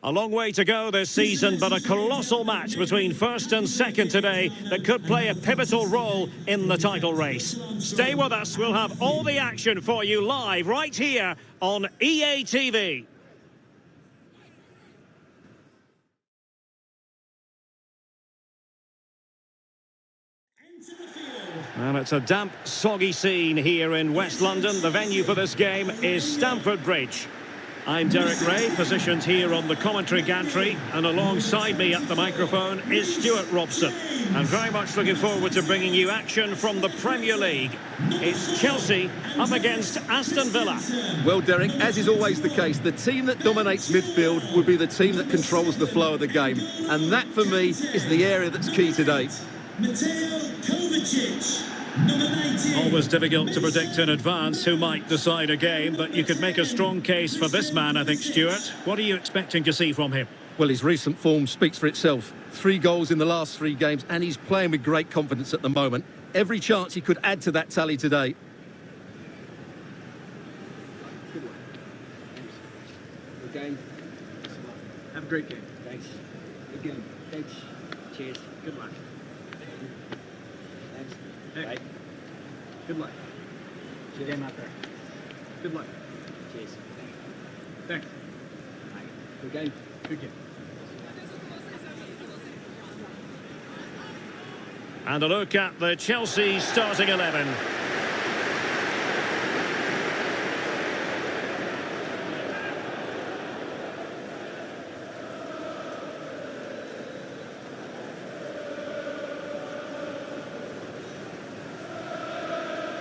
A long way to go this season, but a colossal match between first and second today that could play a pivotal role in the title race. Stay with us, we'll have all the action for you live right here on EA TV. Well, it's a damp, soggy scene here in West London. The venue for this game is Stamford Bridge. I'm Derek Ray, positioned here on the commentary gantry, and alongside me at the microphone is Stuart Robson. I'm very much looking forward to bringing you action from the Premier League. It's Chelsea up against Aston Villa. Well, Derek, as is always the case, the team that dominates midfield will be the team that controls the flow of the game. And that, for me, is the area that's key today. Always difficult to predict in advance who might decide a game, but you could make a strong case for this man, I think, Stuart. What are you expecting to see from him? Well, his recent form speaks for itself. 3 goals in the last 3 games, and he's playing with great confidence at the moment. Every chance he could add to that tally today. Good game. Have a great game. Thanks. Good game. Thanks. Cheers. Good luck. Thanks. Hey. Bye. Good luck. Good game out there. Good luck. Cheers. Thanks. Bye. Good game. Good game. And a look at the Chelsea starting 11.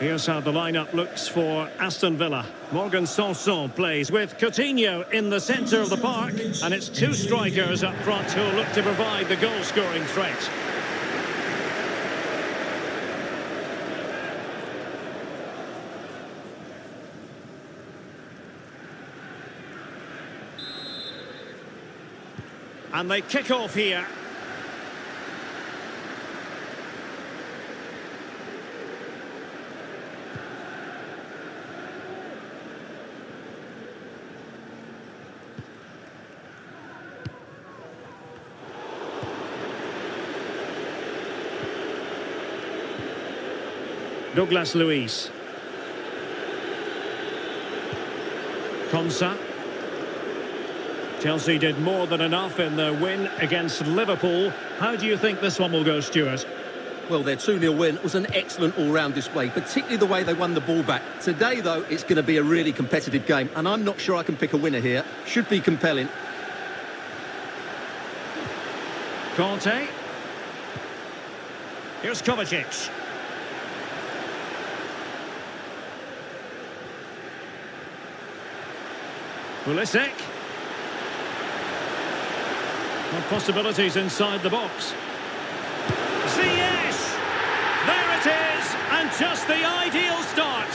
Here's how the lineup looks for Aston Villa. Morgan Sanson plays with Coutinho in the centre of the park, and it's 2 strikers up front who'll look to provide the goal-scoring threat. And they kick off here. Douglas Luiz. Konsa. Chelsea did more than enough in their win against Liverpool. How do you think this one will go, Stuart? Well, their 2-0 win was an excellent all-round display, particularly the way they won the ball back. Today, though, it's going to be a really competitive game, and I'm not sure I can pick a winner here. Should be compelling. Conte. Here's Kovacic. Pulisic. Well, possibilities inside the box. Ziyech! There it is, and just the ideal start.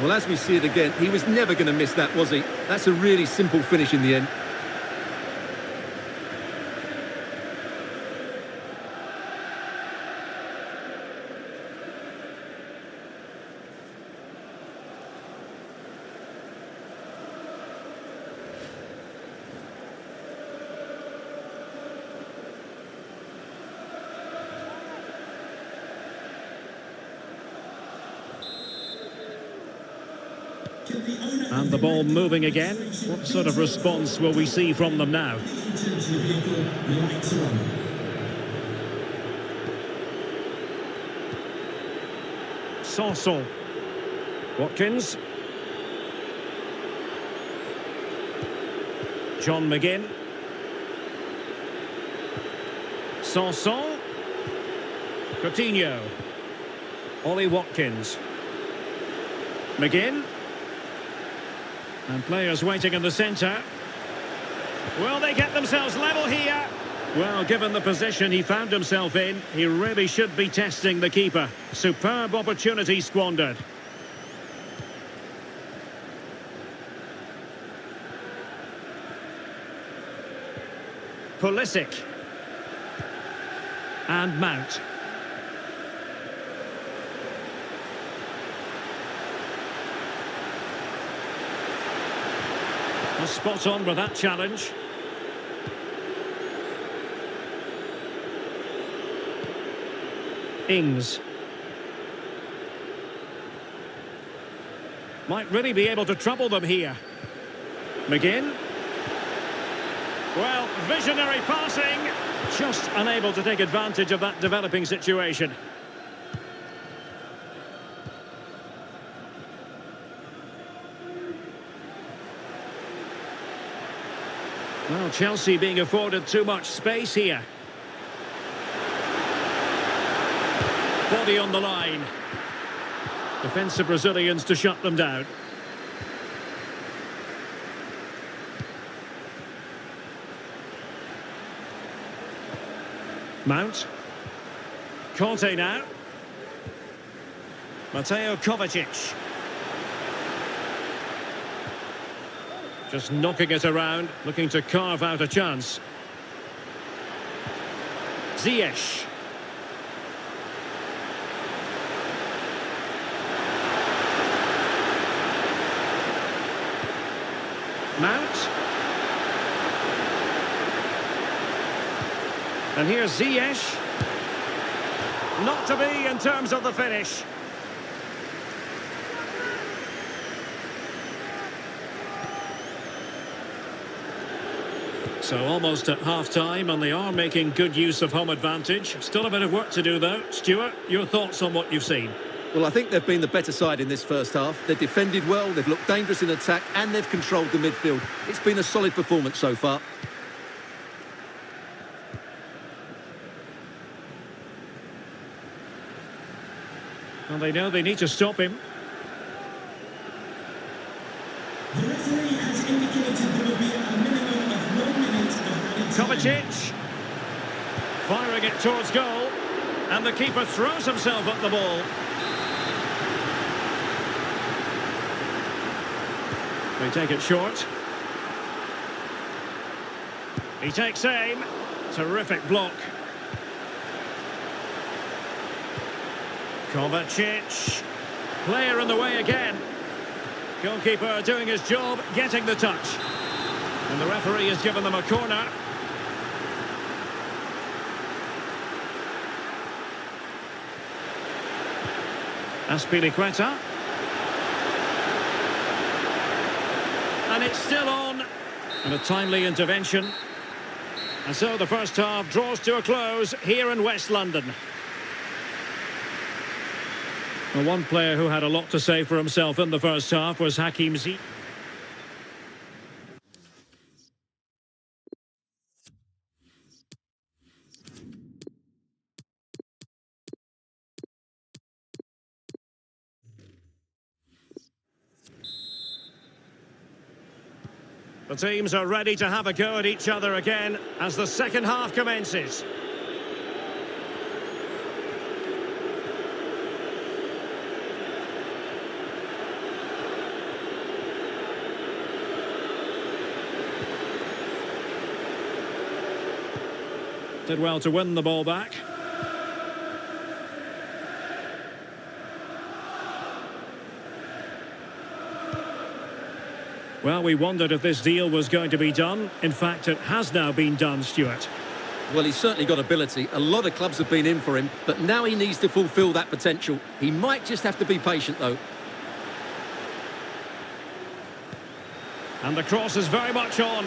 Well, as we see it again, he was never going to miss that, was he? That's a really simple finish in the end. And the ball moving again. What sort of response will we see from them now? Sanson. Watkins. John McGinn. Sanson. Coutinho. Ollie Watkins. McGinn. And players waiting in the centre. Will they get themselves level here? Well, given the position he found himself in, he really should be testing the keeper. Superb opportunity squandered. Pulisic. And Mount. Well, spot on with that challenge. Ings. Might really be able to trouble them here. McGinn. Well, visionary passing. Just unable to take advantage of that developing situation. Well, Chelsea being afforded too much space here. Body on the line. Defensive Brazilians to shut them down. Mount. Conte now. Mateo Kovacic. Just knocking it around, looking to carve out a chance. Ziyech. Mount. And here's Ziyech. Not to be in terms of the finish. So almost at half-time, and they are making good use of home advantage. Still a bit of work to do, though. Stuart, your thoughts on what you've seen? Well, I think they've been the better side in this first half. They've defended well, they've looked dangerous in attack, and they've controlled the midfield. It's been a solid performance so far. Well, they know they need to stop him. The referee has indicated there will be a minimum of 1 minute of running time. Kovacic. Firing it towards goal. And the keeper throws himself at the ball. They take it short. He takes aim. Terrific block. Kovacic. Player in the way again. Goalkeeper doing his job, getting the touch. And the referee has given them a corner. Aspilicueta. And it's still on. And a timely intervention. And so the first half draws to a close here in West London. Well, one player who had a lot to say for himself in the first half was Hakim Ziyech. The teams are ready to have a go at each other again as the second half commences. Did well to win the ball back. Well, we wondered if this deal was going to be done. In fact, it has now been done, Stuart. Well, he's certainly got ability. A lot of clubs have been in for him, but now he needs to fulfil that potential. He might just have to be patient, though. And the cross is very much on.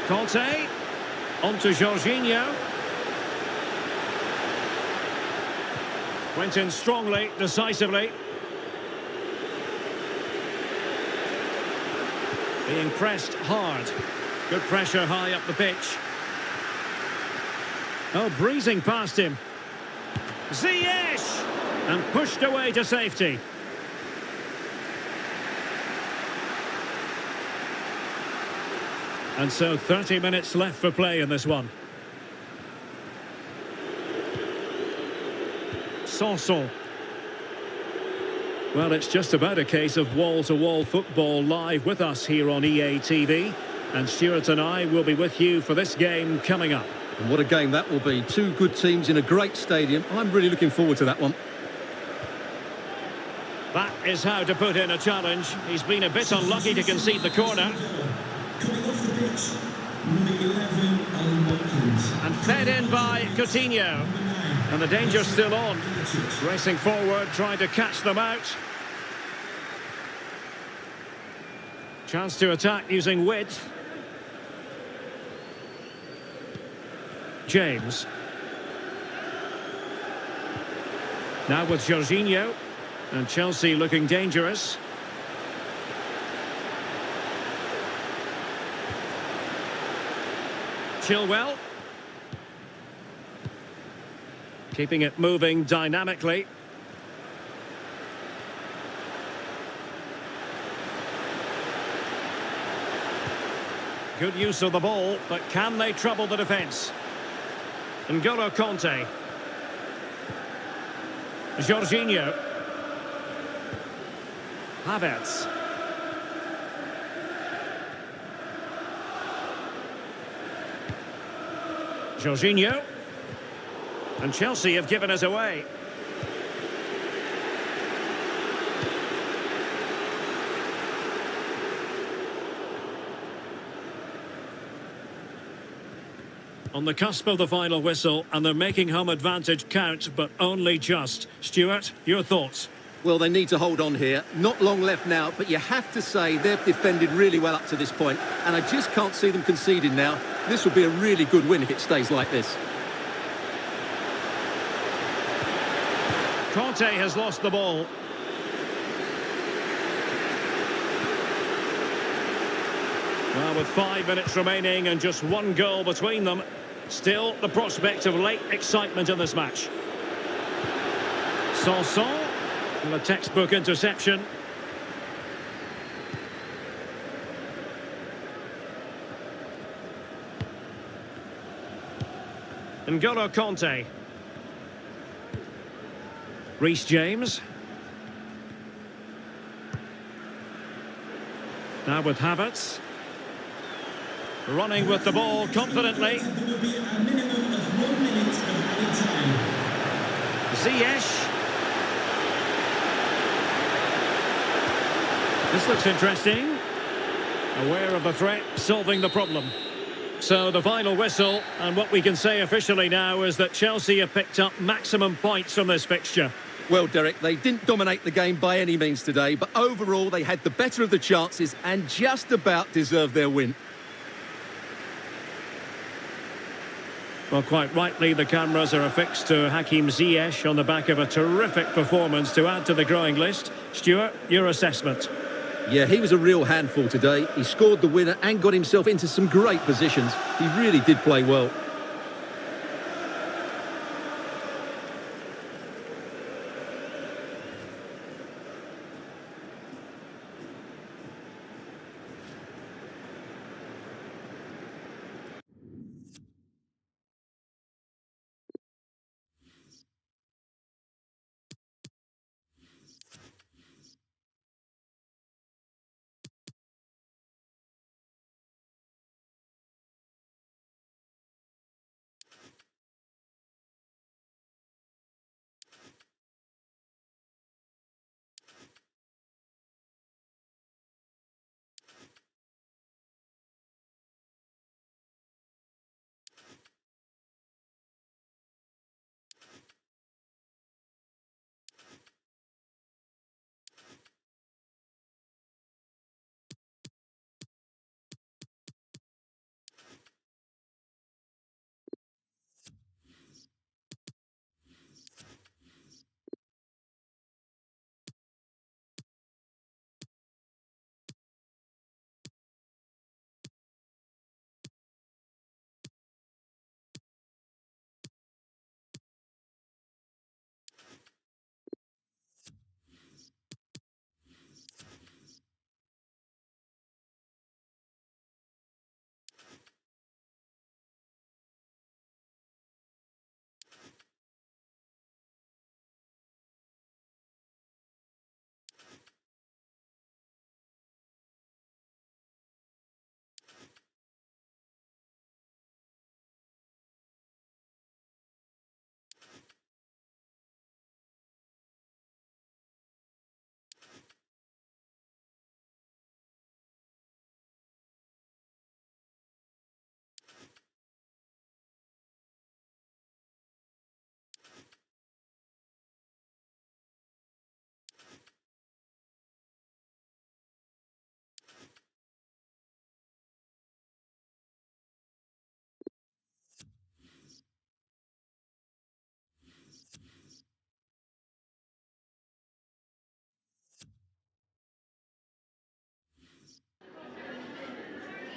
Conte. On to Jorginho. Went in strongly, decisively. Being pressed hard. Good pressure high up the pitch. Oh, breezing past him. Ziyech! And pushed away to safety. And so 30 minutes left for play in this one. Sanson. Well, it's just about a case of wall-to-wall football live with us here on EA TV. And Stuart and I will be with you for this game coming up. And what a game that will be. Two good teams in a great stadium. I'm really looking forward to that one. That is how to put in a challenge. He's been a bit unlucky to concede the corner. Coming off the pitch, number 11, Alan Watkins. And fed in by Coutinho. And the danger's still on. Racing forward, trying to catch them out. Chance to attack using width. James. Now with Jorginho. And Chelsea looking dangerous. Chilwell. Keeping it moving dynamically. Good use of the ball, but can they trouble the defence? N'Golo Kanté. Jorginho. Havertz. Jorginho. And Chelsea have given us away. On the cusp of the final whistle, and they're making home advantage count, but only just. Stuart, your thoughts? Well, they need to hold on here. Not long left now, but you have to say they've defended really well up to this point, and I just can't see them conceding now. This will be a really good win if it stays like this. Kanté has lost the ball. Well, with 5 minutes remaining and just one goal between them, still the prospect of late excitement in this match. Sanson, and a textbook interception. N'Golo Kanté. Reece James. Now with Havertz. Running with the ball confidently. There will be a minimum of 1 minute of added time. Ziyech. This looks interesting. Aware of the threat, solving the problem. So the final whistle, and what we can say officially now is that Chelsea have picked up maximum points from this fixture. Well, Derek, they didn't dominate the game by any means today, but overall they had the better of the chances and just about deserved their win. Well, quite rightly, the cameras are affixed to Hakim Ziyech on the back of a terrific performance to add to the growing list. Stuart, your assessment? Yeah, he was a real handful today. He scored the winner and got himself into some great positions. He really did play well.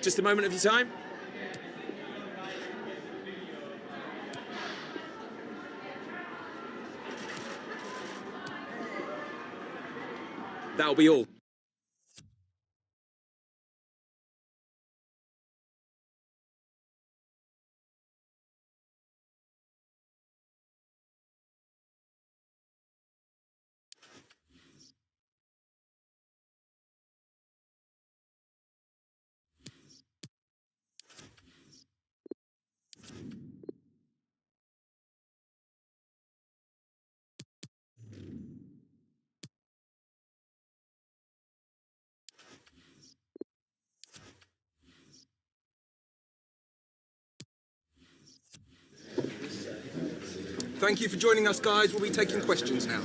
Just a moment of your time. That'll be all. Thank you for joining us, guys. We'll be taking questions now.